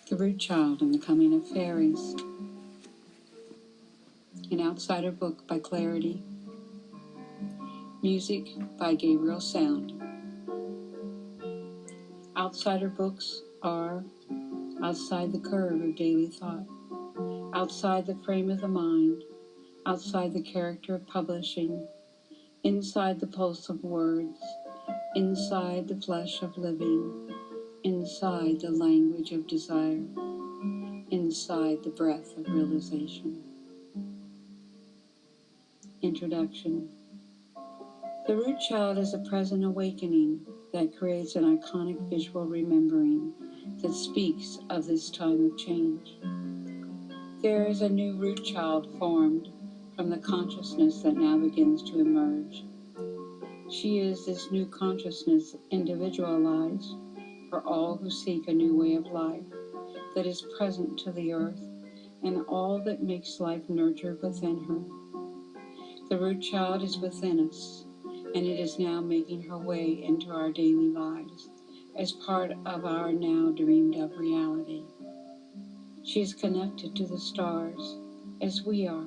The Root Child and the Coming of Fairies. An Outsider book by Clarity. Music by Gabriel Sound. Outsider books are outside the curve of daily thought, outside the frame of the mind, outside the character of publishing, inside the pulse of words, inside the flesh of living, inside the language of desire, inside the breath of realization. Introduction. The Root Child is a present awakening that creates an iconic visual remembering that speaks of this time of change. There is a new Root Child formed from the consciousness that now begins to emerge. She is this new consciousness individualized for all who seek a new way of life that is present to the earth and all that makes life nurtured within her. The Root Child is within us, and it is now making her way into our daily lives as part of our now dreamed of reality. She is connected to the stars as we are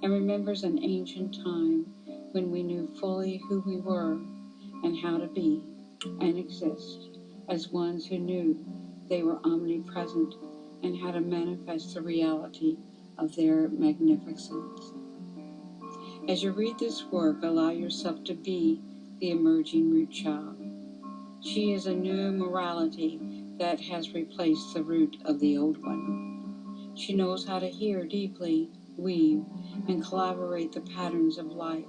and remembers an ancient time when we knew fully who we were and how to be and exist as ones who knew they were omnipresent and how to manifest the reality of their magnificence. As you read this work, allow yourself to be the emerging Root Child. She is a new morality that has replaced the root of the old one. She knows how to hear deeply, weave, and collaborate the patterns of life.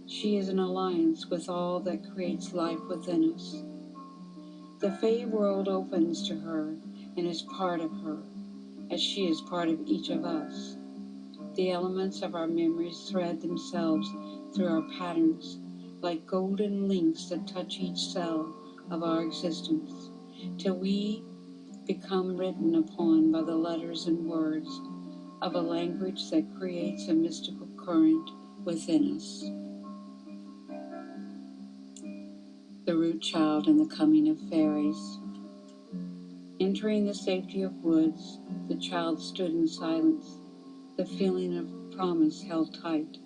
She is in alliance with all that creates life within us. The Fae world opens to her and is part of her, as she is part of each of us. The elements of our memories thread themselves through our patterns like golden links that touch each cell of our existence, till we become written upon by the letters and words of a language that creates a mystical current within us. The Root Child and the Coming of Fairies. Entering the safety of woods, the child stood in silence, the feeling of promise held tight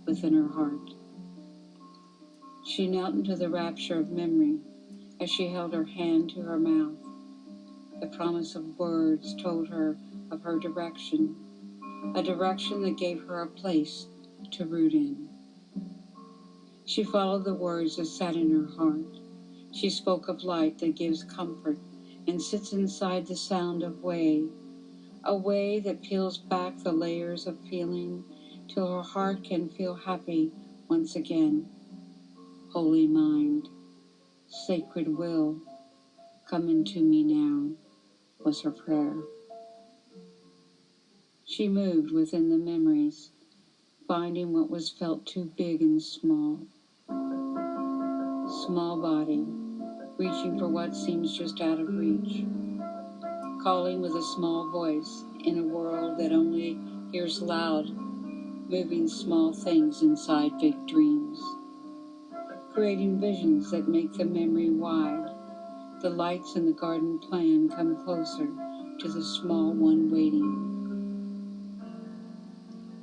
within her heart. She knelt into the rapture of memory as she held her hand to her mouth. The promise of words told her of her direction, a direction that gave her a place to root in. She followed the words that sat in her heart. She spoke of light that gives comfort and sits inside the sound of way, a way that peels back the layers of feeling till her heart can feel happy once again. Holy mind, sacred will, come into me now, was her prayer. She moved within the memories, finding what was felt too big and small. Small body, reaching for what seems just out of reach. Calling with a small voice in a world that only hears loud, moving small things inside big dreams. Creating visions that make the memory wide. The lights in the garden plan come closer to the small one waiting.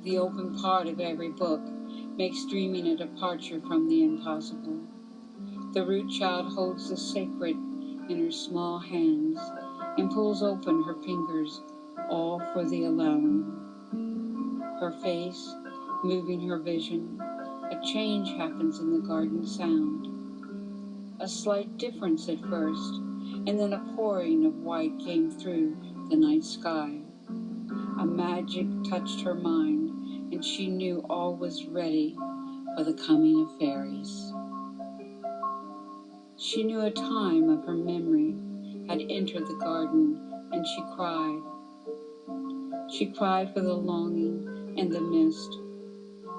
The open part of every book makes dreaming a departure from the impossible. The Root Child holds the sacred in her small hands and pulls open her fingers, all for the allowing. Her face, moving her vision, a change happens in the garden sound. A slight difference at first, and then a pouring of white came through the night sky. A magic touched her mind, and she knew all was ready for the coming of fairies. She knew a time of her memory had entered the garden, and she cried. She cried for the longing and the mist.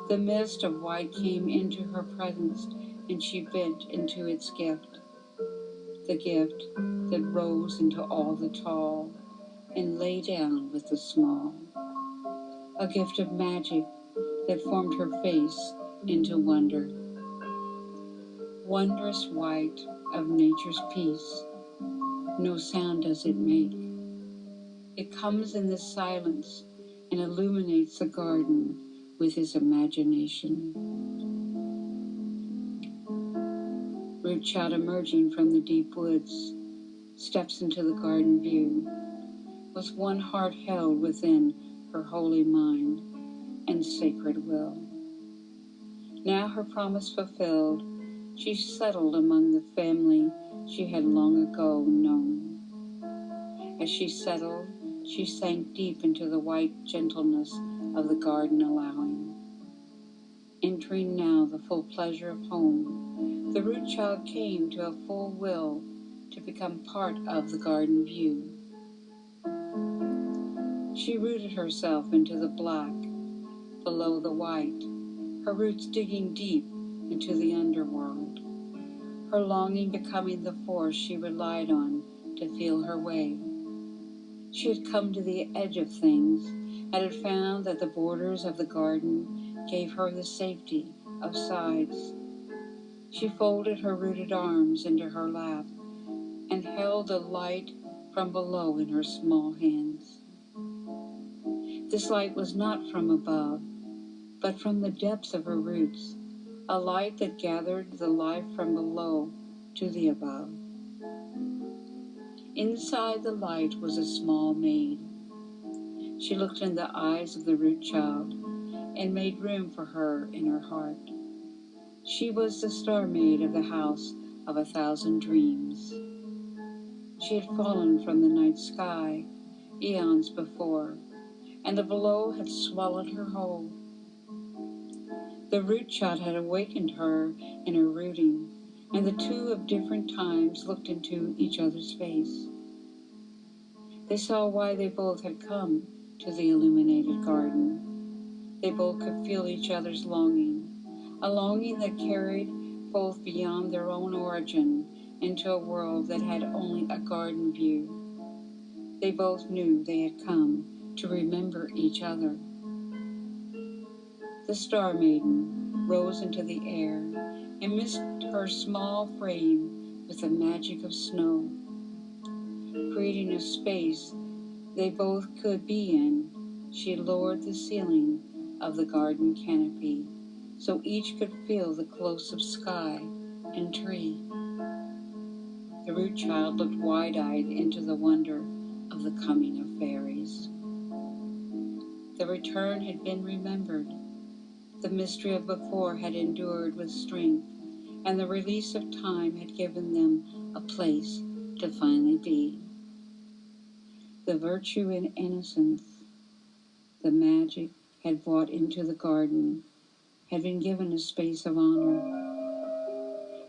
The mist of white came into her presence, and she bent into its gift. The gift that rose into all the tall and lay down with the small. A gift of magic that formed her face into wonder. wondrous white of nature's peace, no sound does it make. It comes in the silence and illuminates the garden with his imagination. Root Child, emerging from the deep woods, steps into the garden view, with one heart held within her holy mind and sacred will. Now her promise fulfilled, she settled among the family she had long ago known. As she settled, she sank deep into the white gentleness of the garden, allowing. Entering now the full pleasure of home, the Root Child came to a full will to become part of the garden view. She rooted herself into the black, below the white, her roots digging deep into the underworld, her longing becoming the force she relied on to feel her way. She had come to the edge of things and had found that the borders of the garden gave her the safety of sides. She folded her rooted arms into her lap and held the light from below in her small hands. This light was not from above, but from the depths of her roots, a light that gathered the life from below to the above. Inside the light was a small maid. She looked in the eyes of the Root Child and made room for her in her heart. She was the star maid of the house of 1,000 dreams. She had fallen from the night sky eons before, and the blow had swallowed her whole. The Root Child had awakened her in her rooting, and the two of different times looked into each other's face. They saw why they both had come to the illuminated garden. They both could feel each other's longing, a longing that carried both beyond their own origin into a world that had only a garden view. They both knew they had come to remember each other. The Star Maiden rose into the air and mixed her small frame with the magic of snow, creating a space they both could be in. She lowered the ceiling of the garden canopy so each could feel the close of sky and tree. The Root Child looked wide-eyed into the wonder of the coming of fairies. The return had been remembered. The mystery of before had endured with strength, and the release of time had given them a place to finally be. The virtue and innocence, the magic had brought into the garden, had been given a space of honor.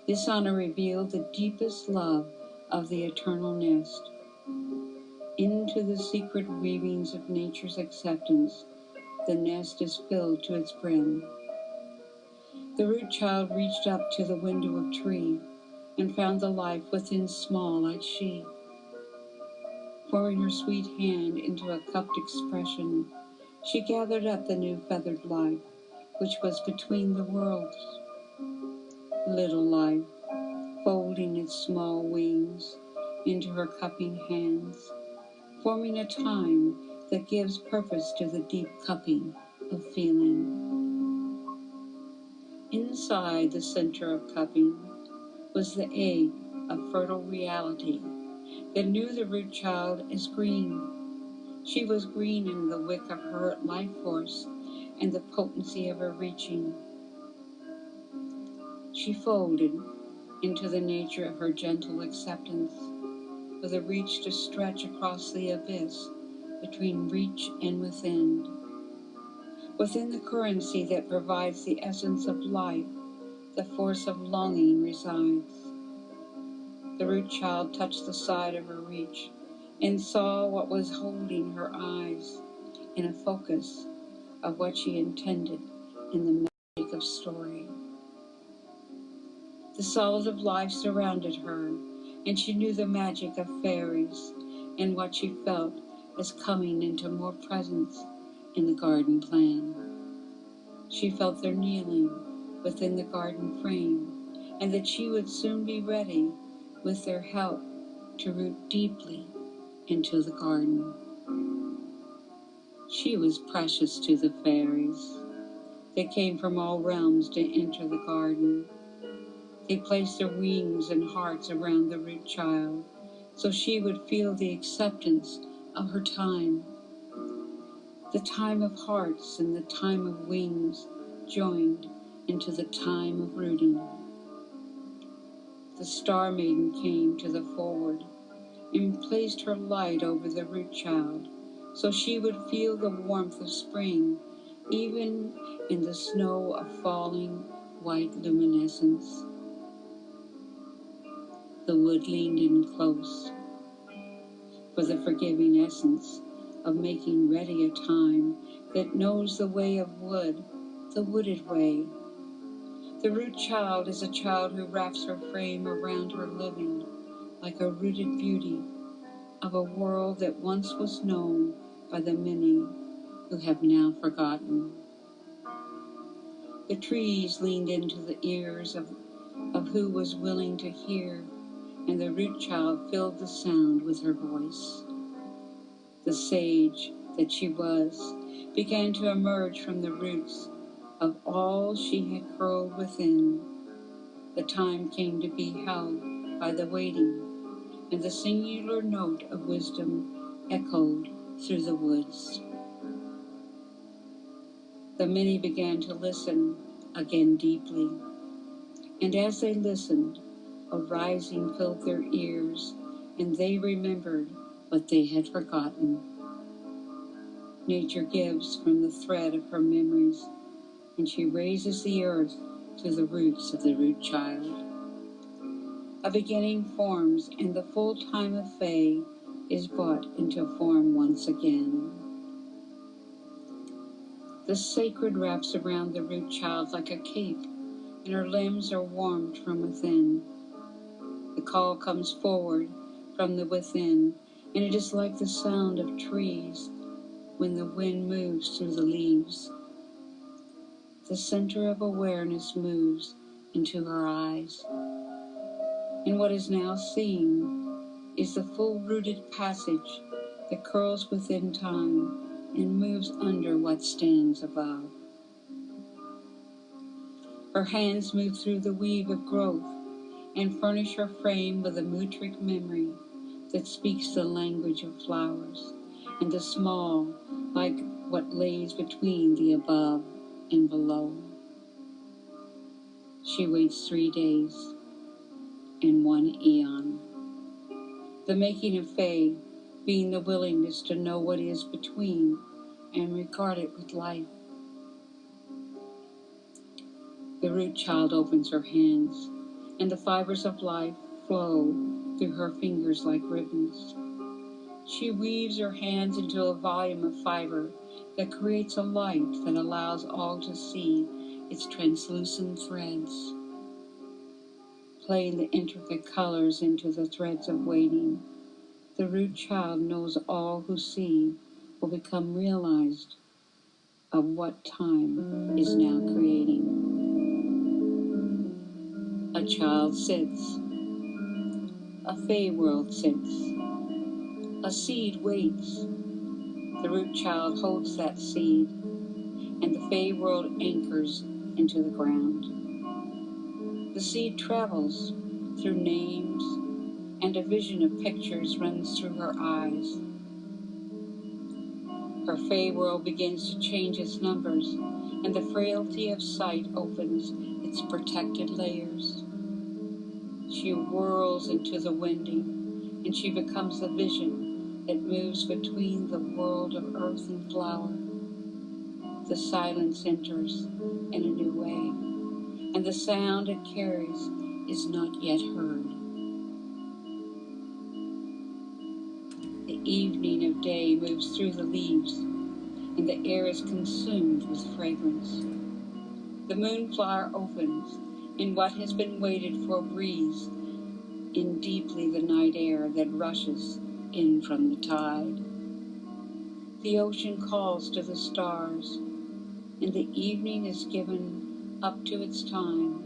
This honor revealed the deepest love of the eternal nest. Into the secret weavings of nature's acceptance, the nest is filled to its brim. The Root Child reached up to the window of tree and found the life within small like she. Pouring her sweet hand into a cupped expression, she gathered up the new feathered life, which was between the worlds. Little life, folding its small wings into her cupping hands, forming a time that gives purpose to the deep cupping of feeling. Inside the center of cupping was the egg of fertile reality that knew the Root Child as green. She was green in the wick of her life force and the potency of her reaching. She folded into the nature of her gentle acceptance, with a reach to stretch across the abyss between reach and within. Within the currency that provides the essence of life, the force of longing resides. The Root Child touched the side of her reach and saw what was holding her eyes in a focus of what she intended in the magic of story. The solid of life surrounded her, and she knew the magic of fairies and what she felt as coming into more presence in the garden plan. She felt their kneeling within the garden frame and that she would soon be ready, with their help, to root deeply into the garden. She was precious to the fairies. They came from all realms to enter the garden. They placed their wings and hearts around the root child, so she would feel the acceptance of her time. The time of hearts and the time of wings joined into the time of rooting. The Star Maiden came to the forward and placed her light over the root child, so she would feel the warmth of spring, even in the snow of falling white luminescence. The wood leaned in close, for the forgiving essence of making ready a time that knows the way of wood, the wooded way. The root child is a child who wraps her frame around her living, like a rooted beauty of a world that once was known by the many who have now forgotten. The trees leaned into the ears of who was willing to hear, and the root child filled the sound with her voice. The sage that she was began to emerge from the roots of all she had curled within. The time came to be held by the waiting, and the singular note of wisdom echoed through the woods. The many began to listen again deeply, and as they listened, a rising filled their ears, and they remembered what they had forgotten. Nature gives from the thread of her memories, and she raises the earth to the roots of the root child. A beginning forms, and the full time of Fae is brought into form once again. The sacred wraps around the root child like a cape, and her limbs are warmed from within. The call comes forward from the within, and it is like the sound of trees when the wind moves through the leaves. The center of awareness moves into her eyes, and what is now seen is the full-rooted passage that curls within time and moves under what stands above. Her hands move through the weave of growth and furnish her frame with a mutric memory that speaks the language of flowers and the small, like what lays between the above and below. She waits 3 days and 1 eon. The making of Fae being the willingness to know what is between and regard it with life. The root child opens her hands, and the fibers of life flow through her fingers like ribbons. She weaves her hands into a volume of fiber that creates a light that allows all to see its translucent threads, playing the intricate colors into the threads of waiting. The root child knows all who see will become realized of what time is now creating. A child sits, a Fae world sits, a seed waits. The root child holds that seed, and the Fae world anchors into the ground. The seed travels through names, and a vision of pictures runs through her eyes. Her Fae world begins to change its numbers, and the frailty of sight opens its protected layers. She whirls into the winding, and she becomes the vision that moves between the world of earth and flower. The silence enters in a new way, and the sound it carries is not yet heard. The evening of day moves through the leaves, and the air is consumed with fragrance. The moonflower opens, and what has been waited for breathes in deeply the night air that rushes in from the tide. The ocean calls to the stars, and the evening is given up to its time.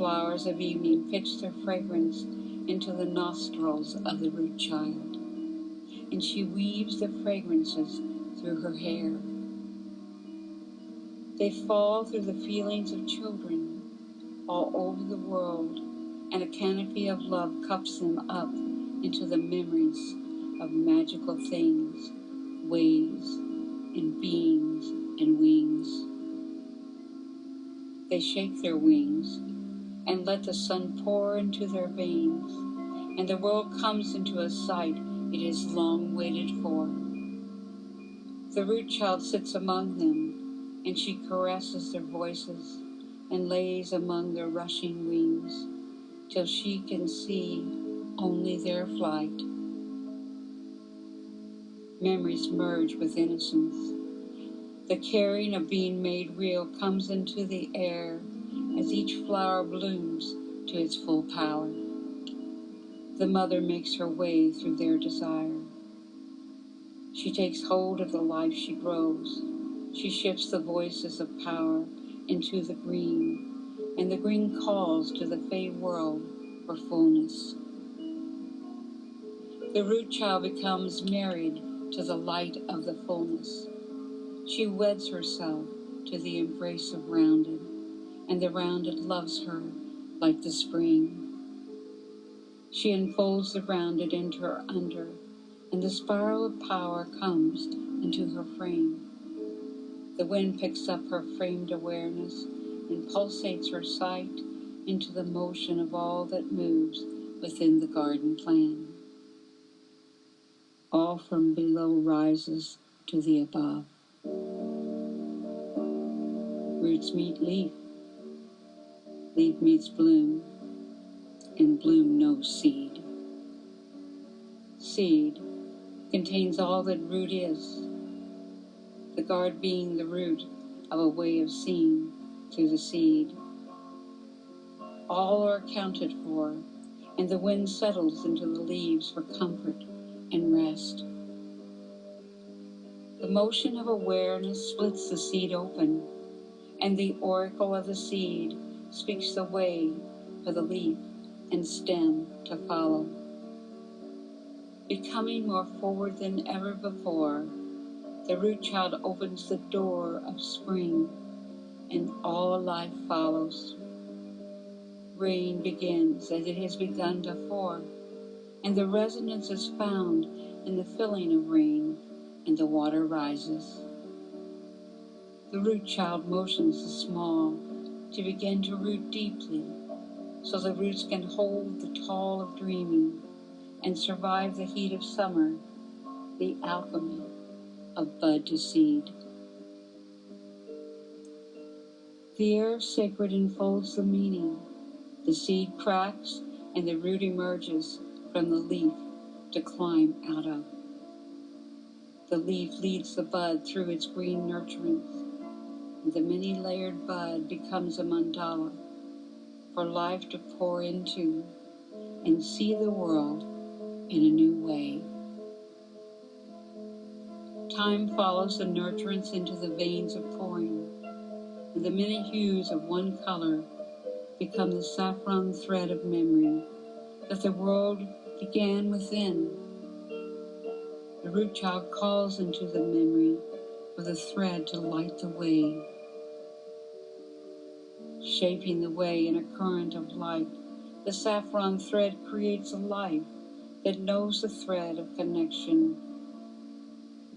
flowers of evening pitch their fragrance into the nostrils of the root child, and she weaves the fragrances through her hair. They fall through the feelings of children all over the world, and a canopy of love cups them up into the memories of magical things, ways, and beings and wings. They shake their wings and let the sun pour into their veins, and the world comes into a sight it has long waited for. The root child sits among them, and she caresses their voices and lays among their rushing wings, till she can see only their flight. Memories merge with innocence. The caring of being made real comes into the air as each flower blooms to its full power. The mother makes her way through their desire. She takes hold of the life she grows. She shifts the voices of power into the green, and the green calls to the fey world for fullness. The root child becomes married to the light of the fullness. She weds herself to the embrace of rounded, and the rounded loves her like the spring. She enfolds the rounded into her under, and the spiral of power comes into her frame. The wind picks up her framed awareness and pulsates her sight into the motion of all that moves within the garden plan. All from below rises to the above. Roots meet leaf, leaf meets bloom, and bloom knows seed. Seed contains all that root is, the guard being the root of a way of seeing through the seed. All are accounted for, and the wind settles into the leaves for comfort and rest. The motion of awareness splits the seed open, and the oracle of the seed speaks the way for the leaf and stem to follow. Becoming more forward than ever before, the root child opens the door of spring, and all life follows. Rain begins as it has begun before, and the resonance is found in the filling of rain, and the water rises. The root child motions the small to begin to root deeply, so the roots can hold the tall of dreaming and survive the heat of summer, the alchemy of bud to seed. The air of sacred enfolds the meaning. The seed cracks and the root emerges from the leaf to climb out of. The leaf leads the bud through its green nurturance, and the many-layered bud becomes a mandala for life to pour into and see the world in a new way. Time follows the nurturance into the veins of pouring, and the many hues of one color become the saffron thread of memory that the world began within. The root child calls into the memory for the thread to light the way, shaping the way in a current of light. The saffron thread creates a life that knows the thread of connection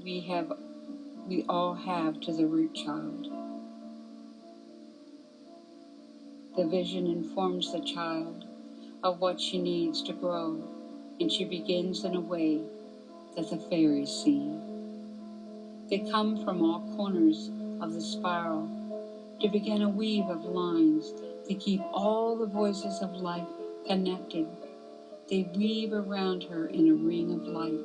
we all have to the root child. The vision informs the child of what she needs to grow, and she begins in a way that the fairies see. They come from all corners of the spiral to begin a weave of lines to keep all the voices of life connected. They weave around her in a ring of light.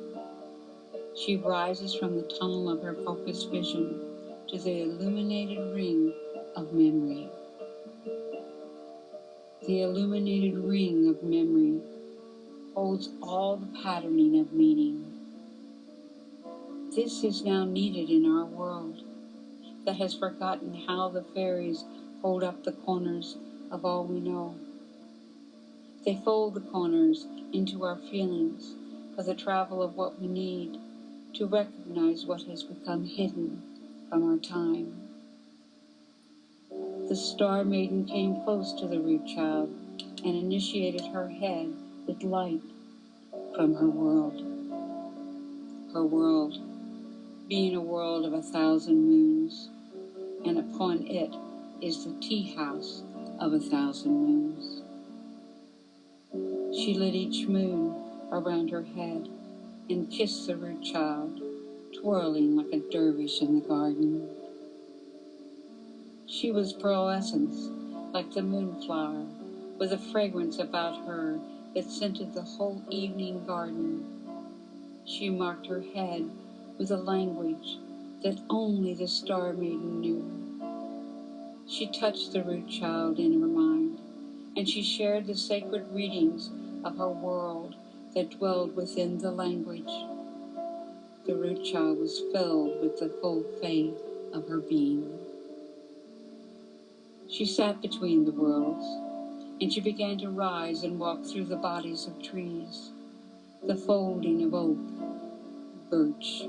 She rises from the tunnel of her focused vision to the illuminated ring of memory. The illuminated ring of memory holds all the patterning of meaning. This is now needed in our world that has forgotten how the fairies hold up the corners of all we know. They fold the corners into our feelings for the travel of what we need to recognize what has become hidden from our time. The Star Maiden came close to the Root Child and initiated her head with light from her world. Her world being a world of 1,000 moons, and upon it is the tea house of 1,000 moons. She lit each moon around her head and kissed the Root Child, twirling like a dervish in the garden. She was pearlescence, like the moonflower, with a fragrance about her that scented the whole evening garden. She marked her head with a language that only the Star Maiden knew. She touched the Root Child in her mind, and she shared the sacred readings of her world that dwelled within the language. The Root Child was filled with the full faith of her being. She sat between the worlds, and she began to rise and walk through the bodies of trees, the folding of oak, birch,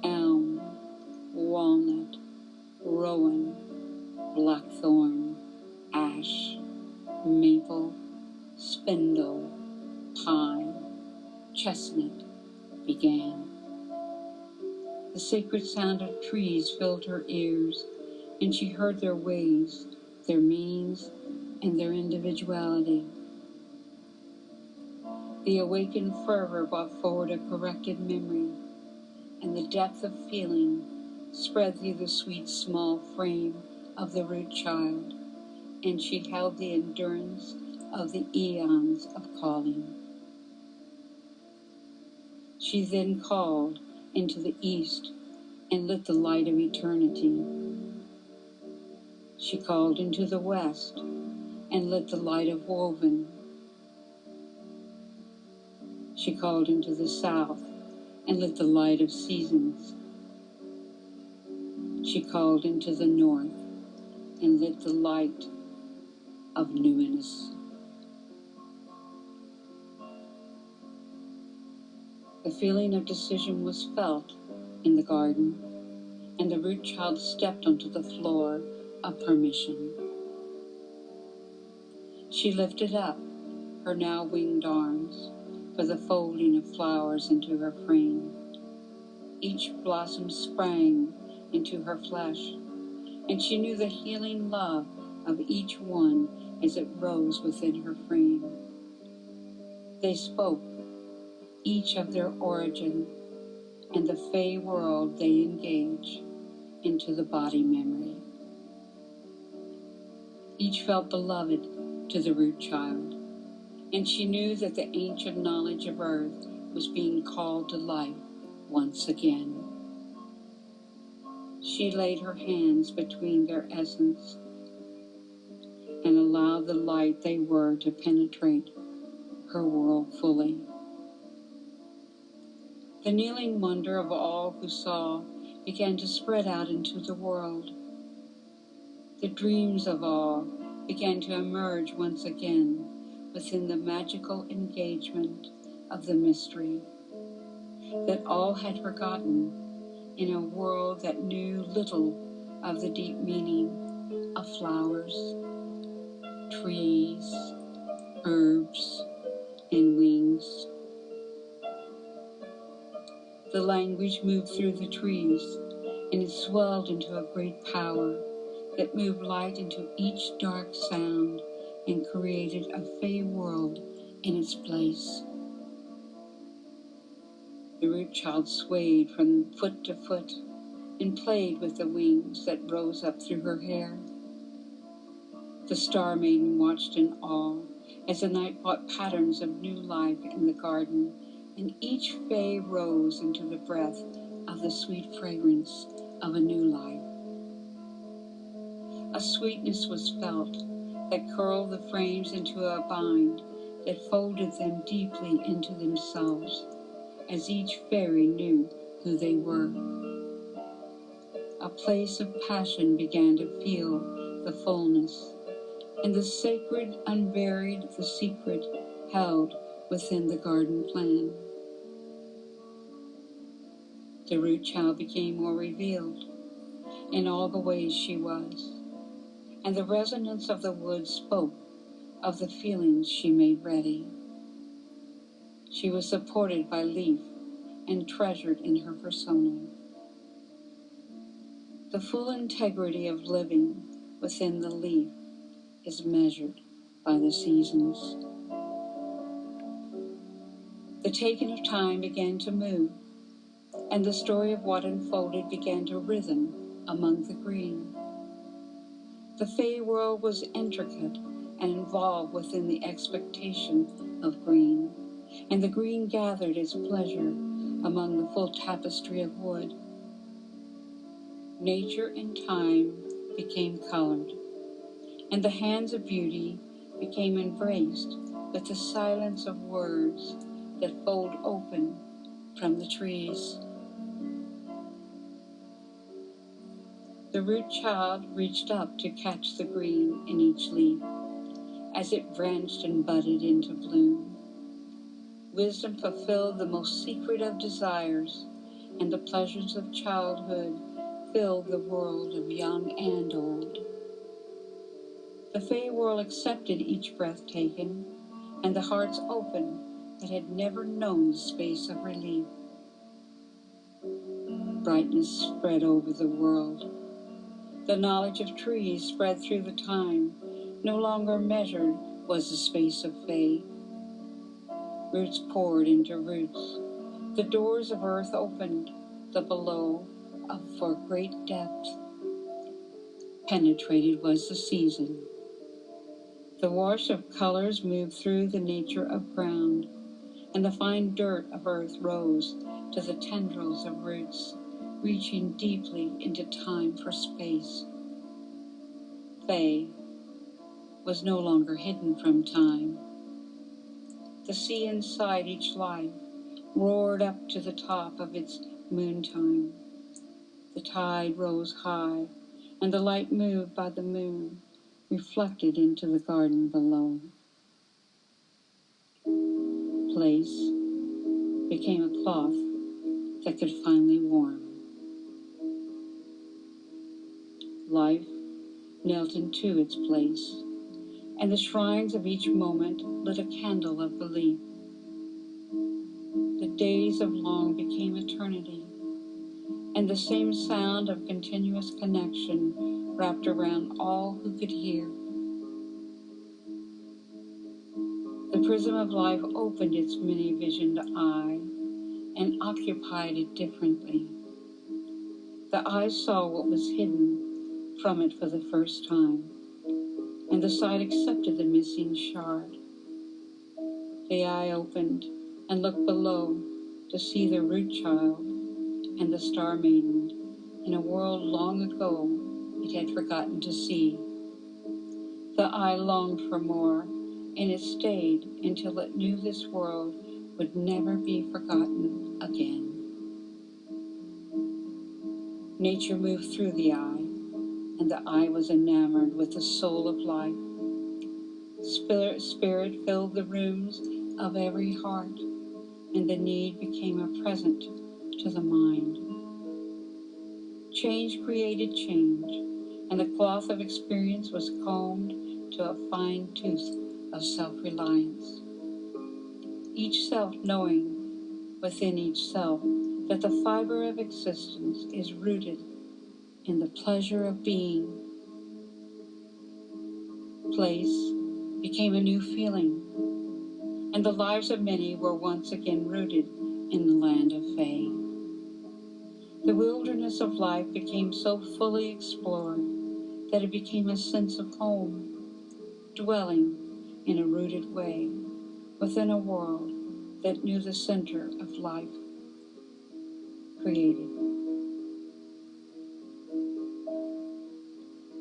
elm, walnut, rowan, blackthorn, ash, maple, spindle, pine, chestnut began. The sacred sound of trees filled her ears, and she heard their ways, their meanings, and their individuality. The awakened fervor brought forward a corrected memory, and the depth of feeling spread through the sweet small frame of the Root Child, and she held the endurance of the eons of calling. She then called into the east and lit the light of eternity. She called into the west and lit the light of woven. She called into the south and lit the light of seasons. She called into the north and lit the light of numinous. The feeling of decision was felt in the garden, and the Root Child stepped onto the floor of permission. She lifted up her now winged arms for the folding of flowers into her frame. Each blossom sprang into her flesh, and she knew the healing love of each one as it rose within her frame. They spoke, each of their origin, and the fey world they engage into the body memory. Each felt beloved to the Root Child, and she knew that the ancient knowledge of earth was being called to life once again. She laid her hands between their essence and allowed the light they were to penetrate her world fully. The kneeling wonder of all who saw began to spread out into the world. The dreams of all began to emerge once again within the magical engagement of the mystery that all had forgotten in a world that knew little of the deep meaning of flowers, trees, herbs, and wings. The language moved through the trees, and it swelled into a great power that moved light into each dark sound and created a fey world in its place. The Root Child swayed from foot to foot and played with the wings that rose up through her hair. The Star Maiden watched in awe as the night brought patterns of new life in the garden, and each fay rose into the breath of the sweet fragrance of a new life. A sweetness was felt that curled the frames into a bind that folded them deeply into themselves, as each fairy knew who they were. A place of passion began to feel the fullness, and the sacred unburied the secret held within the garden plan. The root child became more revealed in all the ways she was, and the resonance of the wood spoke of the feelings she made ready. She was supported by leaf and treasured in her persona. The full integrity of living within the leaf is measured by the seasons. The taking of time began to move, and the story of what unfolded began to rhythm among the green. The Fey world was intricate and involved within the expectation of green, and the green gathered its pleasure among the full tapestry of wood. Nature and time became colored, and the hands of beauty became embraced with the silence of words that fold open from the trees. The root child reached up to catch the green in each leaf as it branched and budded into bloom. Wisdom fulfilled the most secret of desires, and the pleasures of childhood filled the world of young and old. The Fey world accepted each breath taken, and the hearts opened that had never known the space of relief. Brightness spread over the world. The knowledge of trees spread through the time. No longer measured was the space of Fey. Roots poured into roots. The doors of earth opened, the below for great depth. Penetrated was the season. The wash of colors moved through the nature of ground, and the fine dirt of earth rose to the tendrils of roots, reaching deeply into time for space. Fey was no longer hidden from time. The sea inside each life roared up to the top of its moontime. The tide rose high, and the light moved by the moon reflected into the garden below. Place became a cloth that could finally warm. Life knelt into its place, and the shrines of each moment lit a candle of belief. The days of long became eternity, and the same sound of continuous connection wrapped around all who could hear. The prism of life opened its many-visioned eye and occupied it differently. The eye saw what was hidden from it for the first time, and the sight accepted the missing shard. The eye opened and looked below to see the root child and the star maiden in a world long ago it had forgotten to see. The eye longed for more, and it stayed until it knew this world would never be forgotten again. Nature moved through the eye, and the eye was enamored with the soul of life. Spirit filled the rooms of every heart, and the need became a present to the mind. Change created change, and the cloth of experience was combed to a fine tooth of self-reliance. Each self knowing within each self that the fiber of existence is rooted in the pleasure of being. Place became a new feeling, and the lives of many were once again rooted in the land of Fey. The wilderness of life became so fully explored that it became a sense of home, dwelling in a rooted way within a world that knew the center of life created.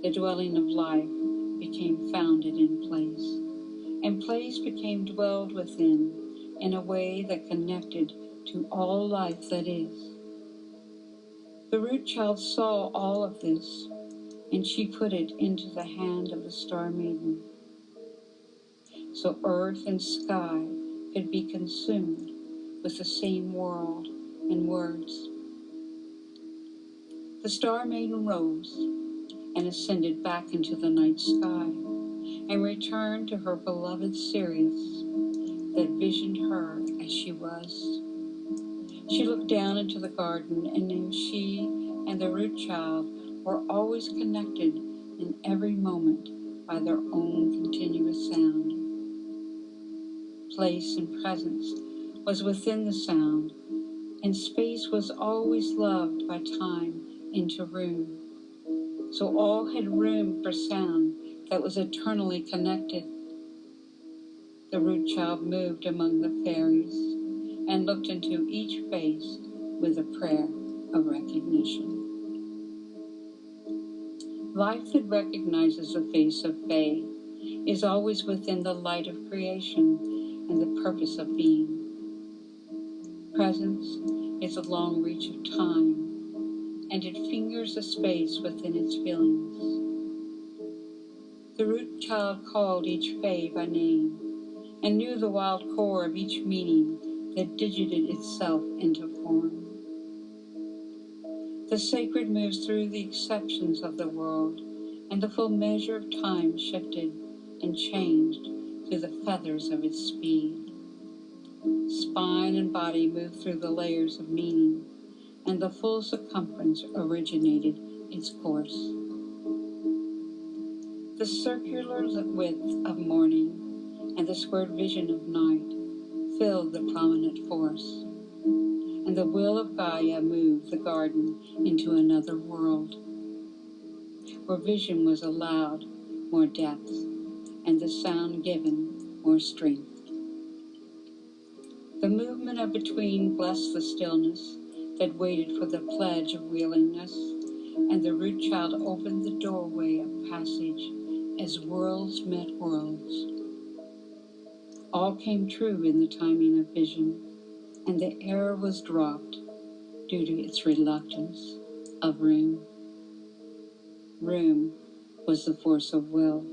The dwelling of life became founded in place, and place became dwelled within in a way that connected to all life that is. The root child saw all of this, and she put it into the hand of the star maiden. so earth and sky could be consumed with the same world and words. The Star Maiden rose and ascended back into the night sky and returned to her beloved Sirius that visioned her as she was. She looked down into the garden and knew she and the root child were always connected in every moment by their own continuous sound. Place and presence was within the sound, and space was always loved by time into room. So all had room for sound that was eternally connected. The root child moved among the fairies and looked into each face with a prayer of recognition. Life that recognizes the face of Fae is always within the light of creation and the purpose of being. Presence is a long reach of time, and it fingers a space within its feelings. The root child called each Fae by name and knew the wild core of each meaning that digited itself into form. The sacred moves through the exceptions of the world, and the full measure of time shifted and changed through the feathers of its speed. Spine and body moved through the layers of meaning, and the full circumference originated its course. The circular width of morning and the squared vision of night filled the prominent force, and the will of Gaia moved the garden into another world, where vision was allowed more depth, and the sound given more strength. The movement of between blessed the stillness that waited for the pledge of willingness, and the root child opened the doorway of passage as worlds met worlds. All came true in the timing of vision, and the error was dropped due to its reluctance of room. Room was the force of will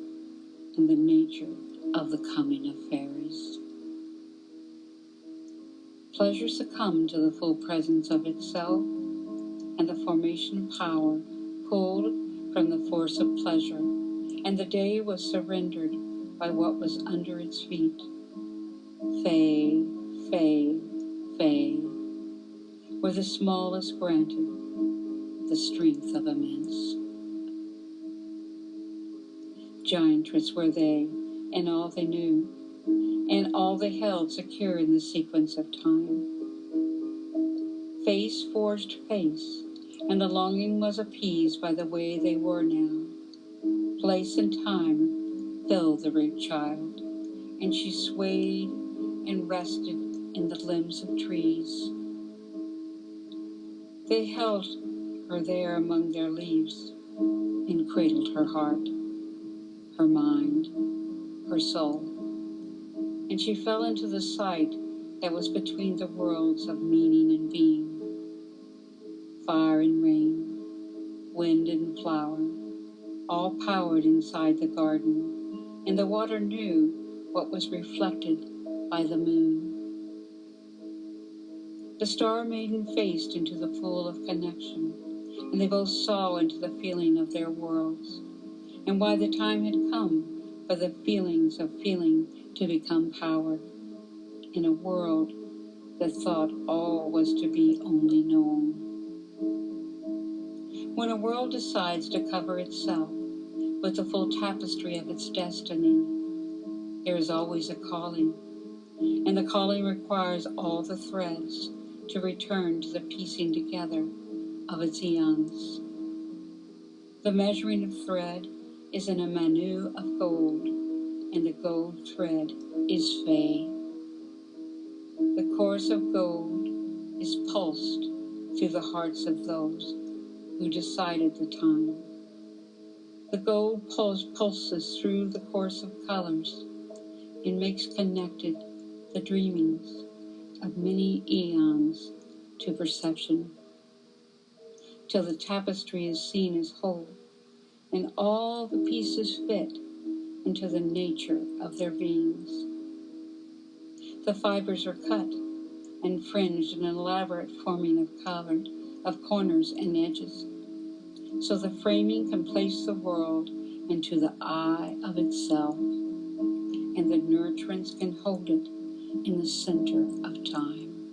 and the nature of the coming of fairies. Pleasure succumbed to the full presence of itself, and the formation of power pulled from the force of pleasure, and the day was surrendered by what was under its feet. Fae, Fae, Fae, where the smallest granted the strength of immense. Giantress were they, and all they knew, and all they held secure in the sequence of time. Face forged face, and the longing was appeased by the way they were now. Place and time filled the root child, and she swayed and rested in the limbs of trees. They held her there among their leaves, and cradled her heart, her mind, her soul, and she fell into the sight that was between the worlds of meaning and being. Fire and rain, wind and flower, all powered inside the garden, and the water knew what was reflected by the moon. The Star Maiden faced into the pool of connection, and they both saw into the feeling of their worlds, and why the time had come for the feelings of feeling to become power in a world that thought all was to be only known. When a world decides to cover itself with the full tapestry of its destiny, there is always a calling, and the calling requires all the threads to return to the piecing together of its eons. The measuring of thread is in a manu of gold, and the gold thread is Fae. The course of gold is pulsed through the hearts of those who decided the time. The gold pulses through the course of colors and makes connected the dreamings of many eons to perception, till the tapestry is seen as whole, and all the pieces fit into the nature of their beings. The fibers are cut and fringed in an elaborate forming of corners and edges, so the framing can place the world into the eye of itself, and the nurturance can hold it in the center of time.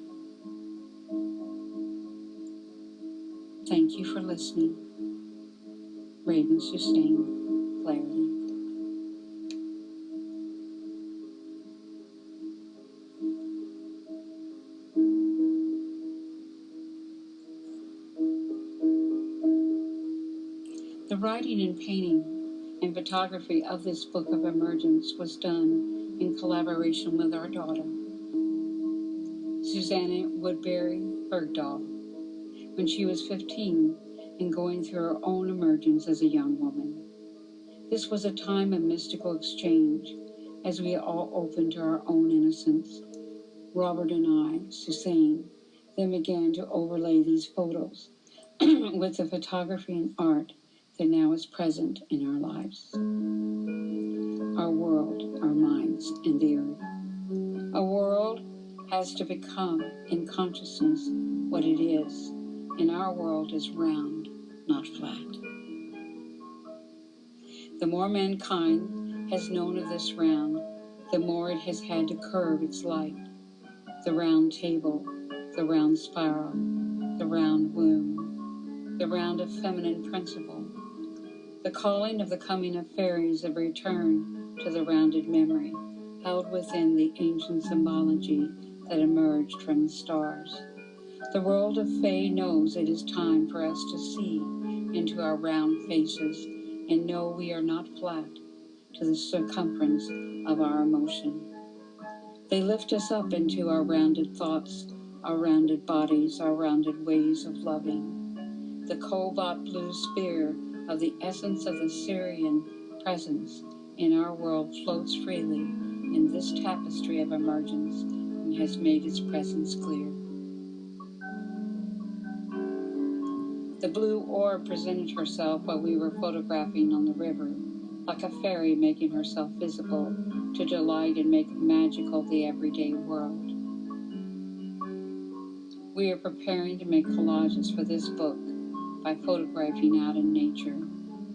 Thank you for listening. Raven Sustain, Clarity. The writing and painting and photography of this book of emergence was done in collaboration with our daughter, Susanna Woodbury Bergdahl, when she was 15 and going through her own emergence as a young woman. This was a time of mystical exchange as we all opened to our own innocence. Robert and I, Suzanne, then began to overlay these photos with the photography and art that now is present in our lives. Our world, our minds, and the earth. A world has to become in consciousness what it is, and our world is round, not flat. The more mankind has known of this round, the more it has had to curve its light. The round table, the round spiral, the round womb, the round of feminine principle, the calling of the coming of fairies of return to the rounded memory, held within the ancient symbology that emerged from the stars. The world of Fae knows it is time for us to see into our round faces and know we are not flat to the circumference of our emotion. They lift us up into our rounded thoughts, our rounded bodies, our rounded ways of loving. The cobalt blue sphere of the essence of the Syrian presence in our world floats freely in this tapestry of emergence and has made its presence clear. The blue orb presented herself while we were photographing on the river, like a fairy making herself visible to delight and make magical the everyday world. We are preparing to make collages for this book by photographing out in nature.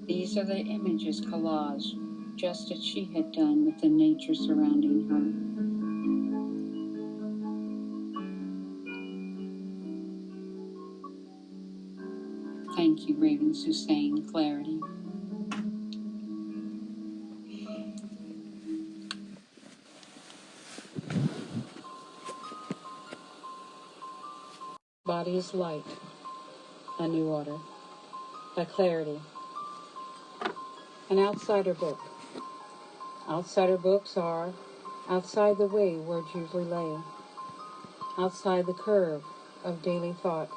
These are the images collaged, just as she had done with the nature surrounding her. Thank you, Raven Sustain, Clarity. Body is Light, A New Order, by Clarity. An outsider book. Outsider books are outside the way words usually lay, outside the curve of daily thought.